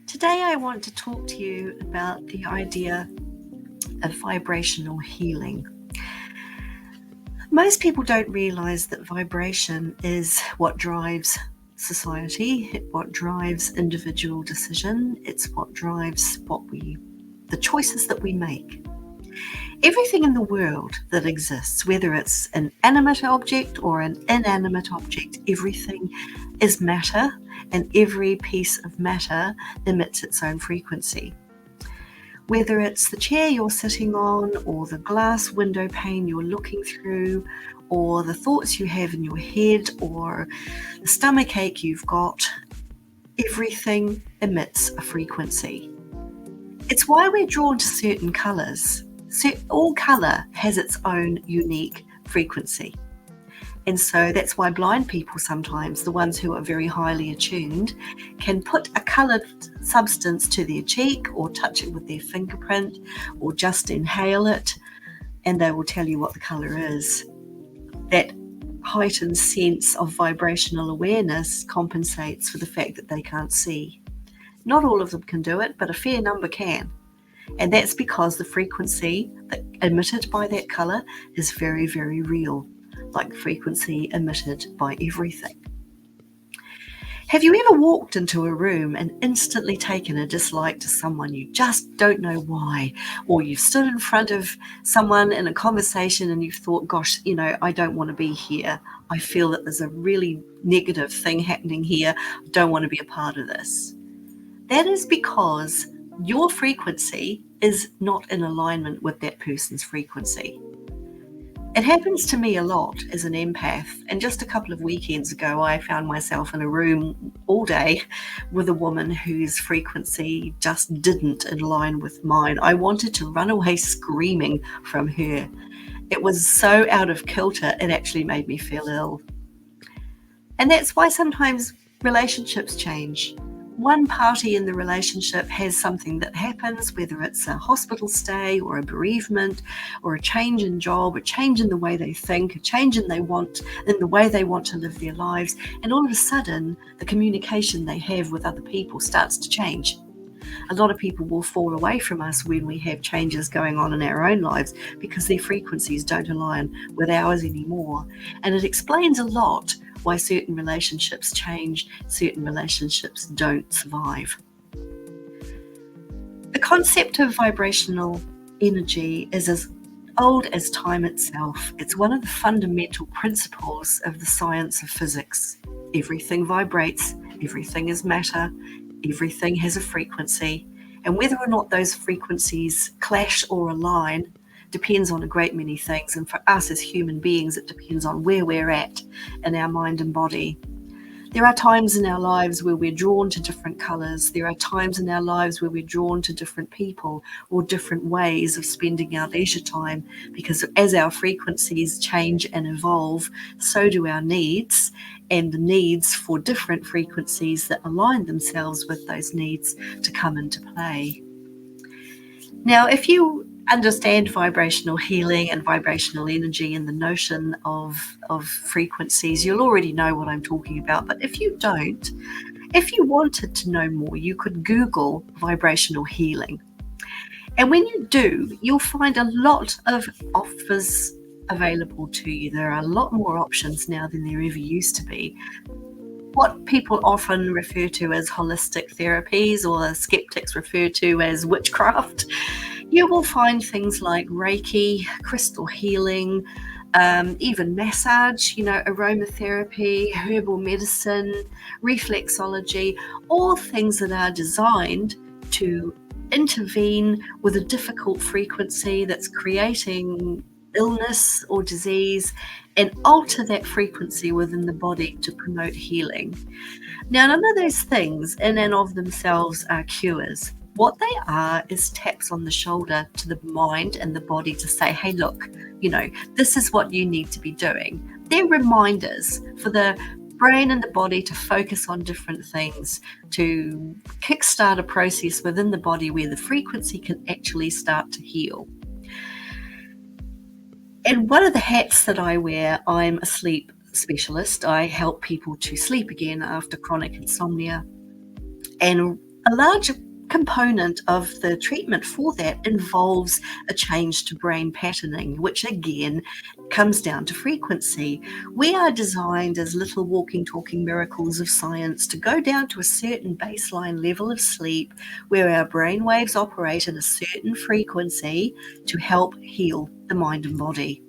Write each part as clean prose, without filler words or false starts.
Today, I want to talk to you about the idea of vibrational healing. Most people don't realize that vibration is what drives society, what drives individual decision, it's what drives the choices that we make. Everything in the world that exists, whether it's an animate object or an inanimate object, everything is matter, and every piece of matter emits its own frequency. Whether it's the chair you're sitting on, or the glass window pane you're looking through, or the thoughts you have in your head, or the stomach ache you've got, everything emits a frequency. It's why we're drawn to certain colours. All colour has its own unique frequency. And so that's why blind people sometimes, the ones who are very highly attuned, can put a coloured substance to their cheek or touch it with their fingerprint or just inhale it, and they will tell you what the colour is. That heightened sense of vibrational awareness compensates for the fact that they can't see. Not all of them can do it, but a fair number can. And that's because the frequency emitted by that colour is very, very real, like the frequency emitted by everything. Have you ever walked into a room and instantly taken a dislike to someone you just don't know why? Or you've stood in front of someone in a conversation and you've thought, gosh, I don't want to be here. I feel that there's a really negative thing happening here. I don't want to be a part of this. That is because your frequency is not in alignment with that person's frequency. It happens to me a lot as an empath, and just a couple of weekends ago I found myself in a room all day with a woman whose frequency just didn't align with mine. I wanted to run away screaming from her. It was so out of kilter, it actually made me feel ill. And that's why sometimes relationships change. One party in the relationship has something that happens, whether it's a hospital stay or a bereavement or a change in job, a change in the way they think, a change in the way they want to live their lives, and all of a sudden the communication they have with other people starts to change. A lot of people will fall away from us when we have changes going on in our own lives because their frequencies don't align with ours anymore. And it explains a lot why certain relationships change, certain relationships don't survive. The concept of vibrational energy is as old as time itself. It's one of the fundamental principles of the science of physics. Everything vibrates, everything is matter, everything has a frequency, and whether or not those frequencies clash or align depends on a great many things. And for us as human beings, it depends on where we're at in our mind and body. There are times in our lives where we're drawn to different colours. There are times in our lives where we're drawn to different people or different ways of spending our leisure time, because as our frequencies change and evolve, so do our needs, and the needs for different frequencies that align themselves with those needs to come into play. Now, if you understand vibrational healing and vibrational energy and the notion of frequencies, you'll already know what I'm talking about. But if you don't, if you wanted to know more, you could Google vibrational healing. And when you do, you'll find a lot of offers available to you. There are a lot more options now than there ever used to be. What people often refer to as holistic therapies, or skeptics refer to as witchcraft, you will find things like Reiki, crystal healing, even massage, aromatherapy, herbal medicine, reflexology, all things that are designed to intervene with a difficult frequency that's creating illness or disease and alter that frequency within the body to promote healing. Now, none of those things in and of themselves are cures. What they are is taps on the shoulder to the mind and the body to say, hey, look, this is what you need to be doing. They're reminders for the brain and the body to focus on different things, to kickstart a process within the body where the frequency can actually start to heal. And one of the hats that I wear, I'm a sleep specialist. I help people to sleep again after chronic insomnia. And A large component of the treatment for that involves a change to brain patterning, which again comes down to frequency. We are designed as little walking, talking miracles of science to go down to a certain baseline level of sleep where our brain waves operate at a certain frequency to help heal the mind and body.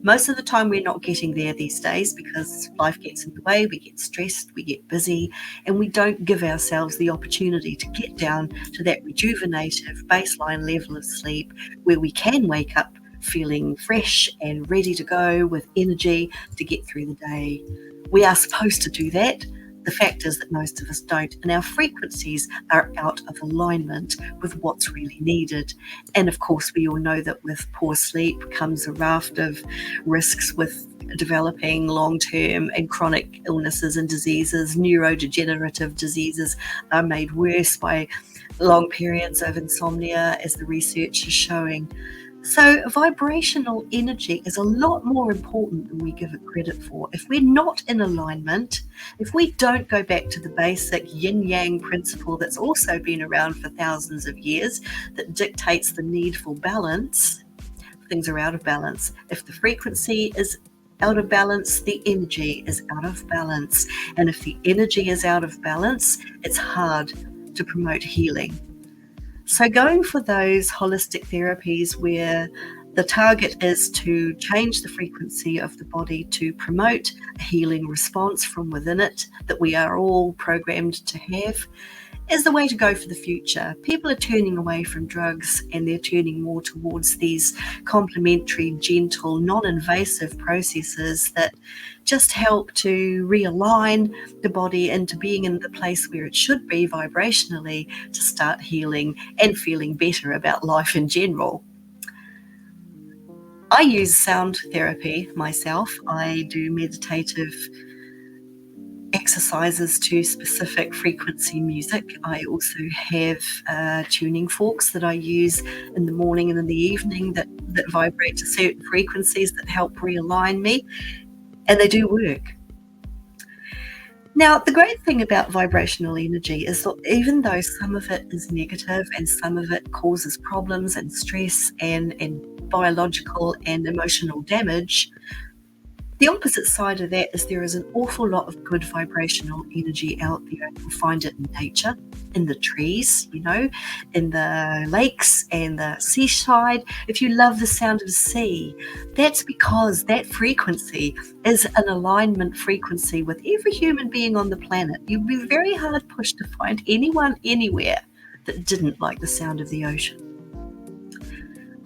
Most of the time, we're not getting there these days because life gets in the way, we get stressed, we get busy, and we don't give ourselves the opportunity to get down to that rejuvenative baseline level of sleep where we can wake up feeling fresh and ready to go with energy to get through the day. We are supposed to do that. The fact is that most of us don't, and our frequencies are out of alignment with what's really needed. And of course, we all know that with poor sleep comes a raft of risks with developing long-term and chronic illnesses and diseases. Neurodegenerative diseases are made worse by long periods of insomnia, as the research is showing. So vibrational energy is a lot more important than we give it credit for. If we're not in alignment, if we don't go back to the basic yin-yang principle that's also been around for thousands of years that dictates the need for balance, things are out of balance. If the frequency is out of balance, the energy is out of balance. And if the energy is out of balance, it's hard to promote healing. So going for those holistic therapies where the target is to change the frequency of the body to promote a healing response from within it that we are all programmed to have is the way to go for the future. People are turning away from drugs and they're turning more towards these complementary, gentle, non-invasive processes that just help to realign the body into being in the place where it should be vibrationally to start healing and feeling better about life in general. I use sound therapy myself. I do meditative exercises to specific frequency music. I also have tuning forks that I use in the morning and in the evening that vibrate to certain frequencies that help realign me, and they do work. Now, the great thing about vibrational energy is that even though some of it is negative and some of it causes problems and stress and biological and emotional damage, the opposite side of that is there is an awful lot of good vibrational energy out there. You'll find it in nature, in the trees, in the lakes and the seaside. If you love the sound of the sea, that's because that frequency is an alignment frequency with every human being on the planet. You'd be very hard pushed to find anyone anywhere that didn't like the sound of the ocean.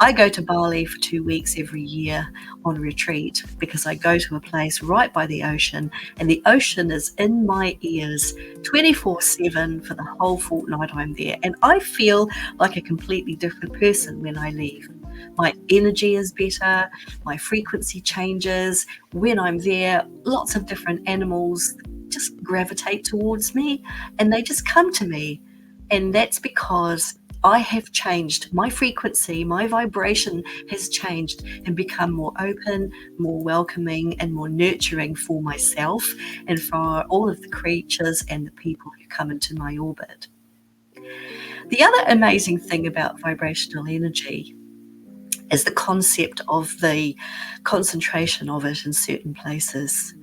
I go to Bali for 2 weeks every year on retreat because I go to a place right by the ocean, and the ocean is in my ears 24/7 for the whole fortnight I'm there. And I feel like a completely different person when I leave. My energy is better, my frequency changes. When I'm there, lots of different animals just gravitate towards me and they just come to me. And that's because I have changed. My frequency, my vibration has changed and become more open, more welcoming, and more nurturing for myself and for all of the creatures and the people who come into my orbit. The other amazing thing about vibrational energy is the concept of the concentration of it in certain places.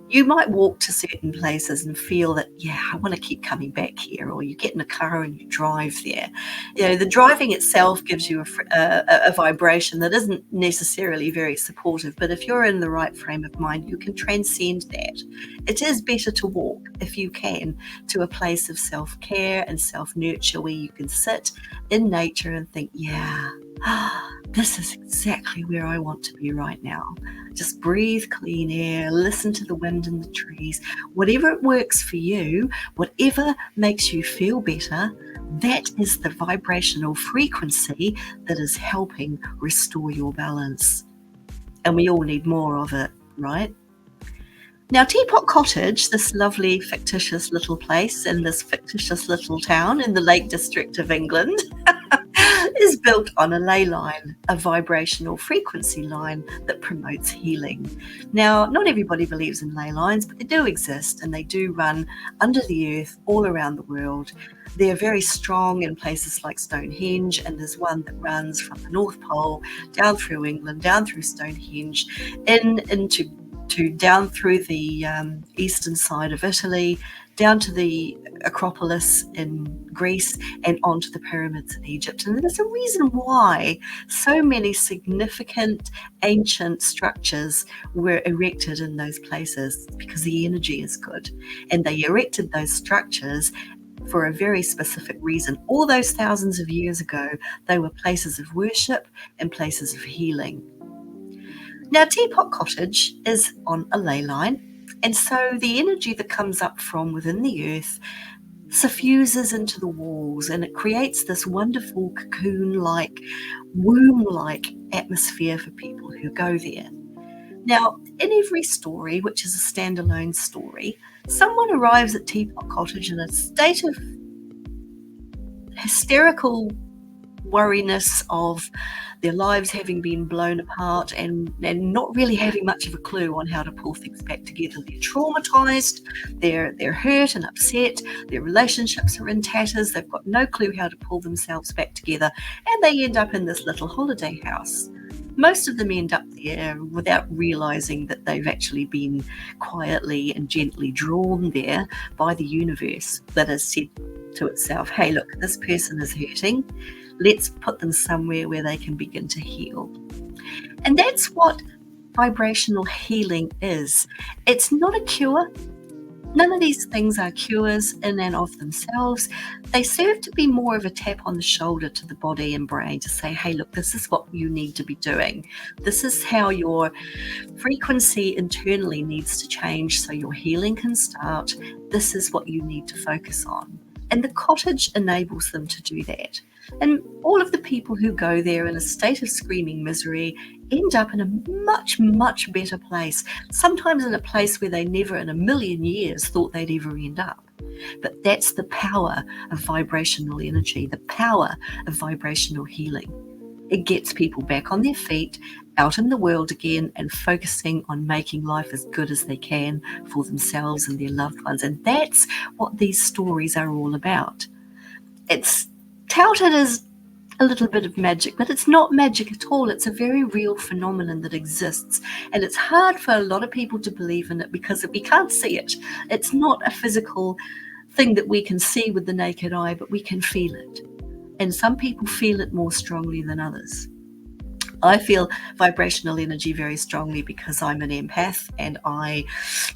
You might walk to certain places and feel that, I want to keep coming back here, or you get in a car and you drive there. The driving itself gives you a vibration that isn't necessarily very supportive, but if you're in the right frame of mind, you can transcend that. It is better to walk, if you can, to a place of self-care and self-nurture where you can sit in nature and think, this is exactly where I want to be right now. Just breathe clean air, listen to the wind in the trees. Whatever works for you, whatever makes you feel better, that is the vibrational frequency that is helping restore your balance. And we all need more of it, right? Now, Teapot Cottage, this lovely fictitious little place in this fictitious little town in the Lake District of England, is built on a ley line, a vibrational frequency line that promotes healing. Now, not everybody believes in ley lines, but they do exist and they do run under the earth all around the world. They're very strong in places like Stonehenge, and there's one that runs from the North Pole down through England, down through Stonehenge, into down through the eastern side of Italy, down to the Acropolis in Greece, and onto the pyramids in Egypt. And there's a reason why so many significant ancient structures were erected in those places, because the energy is good. And they erected those structures for a very specific reason. All those thousands of years ago, they were places of worship and places of healing. Now, Teapot Cottage is on a ley line, and so the energy that comes up from within the earth suffuses into the walls, and it creates this wonderful cocoon-like, womb-like atmosphere for people who go there. Now, in every story, which is a standalone story, someone arrives at Teapot Cottage in a state of hysterical worriness of their lives having been blown apart and not really having much of a clue on how to pull things back together. They're traumatized, they're hurt and upset, their relationships are in tatters, they've got no clue how to pull themselves back together, and they end up in this little holiday house. Most of them end up there without realizing that they've actually been quietly and gently drawn there by the universe that has said to itself, hey, look, this person is hurting. Let's put them somewhere where they can begin to heal. And that's what vibrational healing is. It's not a cure. None of these things are cures in and of themselves. They serve to be more of a tap on the shoulder to the body and brain to say, hey, look, this is what you need to be doing. This is how your frequency internally needs to change so your healing can start. This is what you need to focus on. And the cottage enables them to do that. And all of the people who go there in a state of screaming misery end up in a much, much better place, sometimes in a place where they never in a million years thought they'd ever end up. But that's the power of vibrational energy, the power of vibrational healing. It gets people back on their feet, out in the world again, and focusing on making life as good as they can for themselves and their loved ones. And that's what these stories are all about. It's touted as a little bit of magic, but it's not magic at all. It's a very real phenomenon that exists, and it's hard for a lot of people to believe in it because we can't see it. It's not a physical thing that we can see with the naked eye, but we can feel it, and some people feel it more strongly than others. I feel vibrational energy very strongly because I'm an empath and I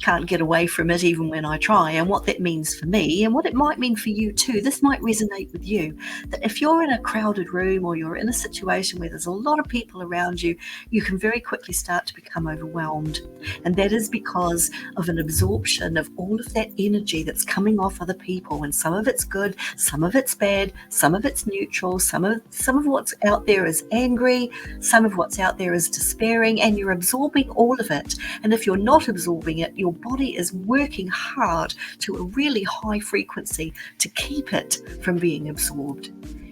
can't get away from it even when I try. And what that means for me, and what it might mean for you too, this might resonate with you, that if you're in a crowded room or you're in a situation where there's a lot of people around you, you can very quickly start to become overwhelmed. And that is because of an absorption of all of that energy that's coming off other people. And some of it's good, some of it's bad, some of it's neutral, some of what's out there is angry, some of what's out there is despairing, and you're absorbing all of it. And if you're not absorbing it, your body is working hard to a really high frequency to keep it from being absorbed.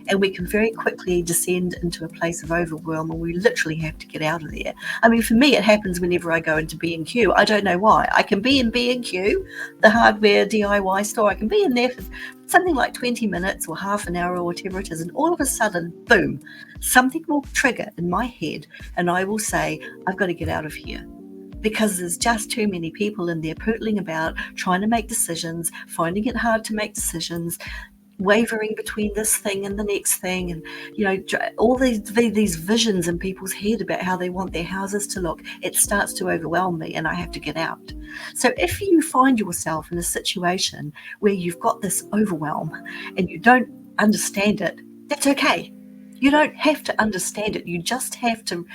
And we can very quickly descend into a place of overwhelm, and we literally have to get out of there. I mean, for me, it happens whenever I go into B&Q. I don't know why. I can be in B&Q, the hardware DIY store. I can be in there for something like 20 minutes or half an hour or whatever it is, and all of a sudden, boom, something will trigger in my head, and I will say, I've got to get out of here. Because there's just too many people in there pootling about, trying to make decisions, finding it hard to make decisions, wavering between this thing and the next thing, and all these visions in people's head about how they want their houses to look. It starts to overwhelm me, and I have to get out. So if you find yourself in a situation where you've got this overwhelm and you don't understand it, that's okay. You don't have to understand it. You just have to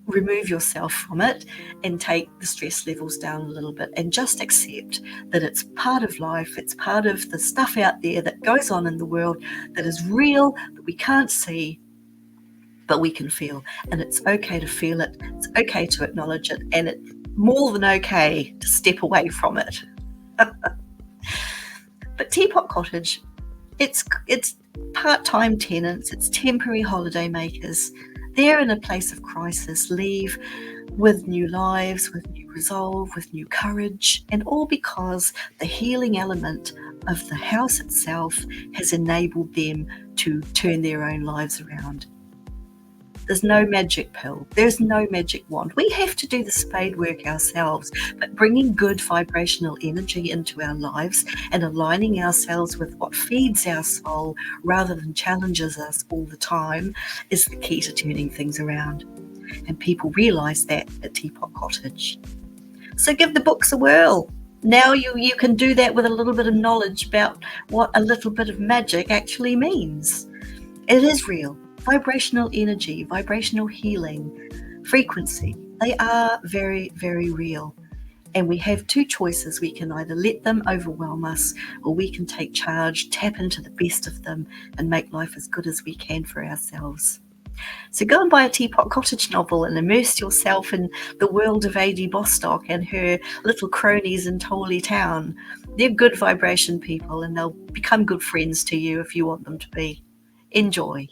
remove yourself from it and take the stress levels down a little bit, and just accept that it's part of life. It's part of the stuff out there that goes on in the world that is real, that we can't see, but we can feel. And it's okay to feel it. It's okay to acknowledge it. And it's more than okay to step away from it. But Teapot Cottage, it's part-time tenants, it's temporary holiday makers. They're in a place of crisis, leave with new lives, with new resolve, with new courage, and all because the healing element of the house itself has enabled them to turn their own lives around. There's no magic pill. There's no magic wand. We have to do the spade work ourselves, but bringing good vibrational energy into our lives and aligning ourselves with what feeds our soul rather than challenges us all the time is the key to turning things around. And people realise that at Teapot Cottage. So give the books a whirl. Now you can do that with a little bit of knowledge about what a little bit of magic actually means. It is real. Vibrational energy, vibrational healing, frequency, they are very, very real. And we have two choices. We can either let them overwhelm us, or we can take charge, tap into the best of them, and make life as good as we can for ourselves. So go and buy a Teapot Cottage novel and immerse yourself in the world of A.D. Bostock and her little cronies in Tolly Town. They're good vibration people, and they'll become good friends to you if you want them to be. Enjoy.